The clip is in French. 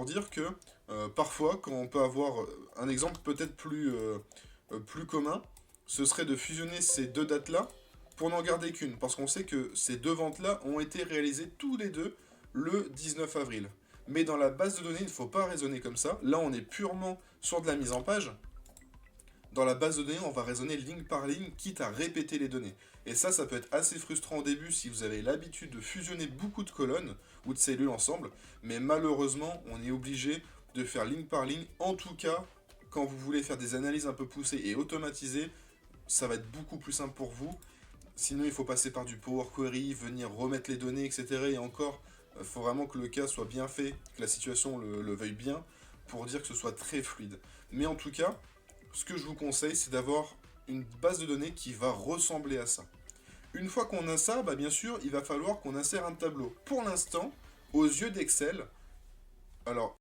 pour dire que parfois, quand on peut avoir un exemple peut-être plus commun, ce serait de fusionner ces deux dates-là pour n'en garder qu'une, parce qu'on sait que ces deux ventes-là ont été réalisées tous les deux le 19 avril. Mais dans la base de données, il ne faut pas raisonner comme ça. Là, on est purement sur de la mise en page. Dans la base de données, on va raisonner ligne par ligne, quitte à répéter les données. Et ça peut être assez frustrant au début si vous avez l'habitude de fusionner beaucoup de colonnes ou de cellules ensemble, mais malheureusement, on est obligé de faire ligne par ligne. En tout cas, quand vous voulez faire des analyses un peu poussées et automatisées, ça va être beaucoup plus simple pour vous. Sinon, il faut passer par du Power Query, venir remettre les données, etc. Et encore, il faut vraiment que le cas soit bien fait, que la situation le veuille bien, pour dire que ce soit très fluide. Mais en tout cas, ce que je vous conseille, c'est d'avoir une base de données qui va ressembler à ça. Une fois qu'on a ça, bah bien sûr, il va falloir qu'on insère un tableau. Pour l'instant, aux yeux d'Excel, alors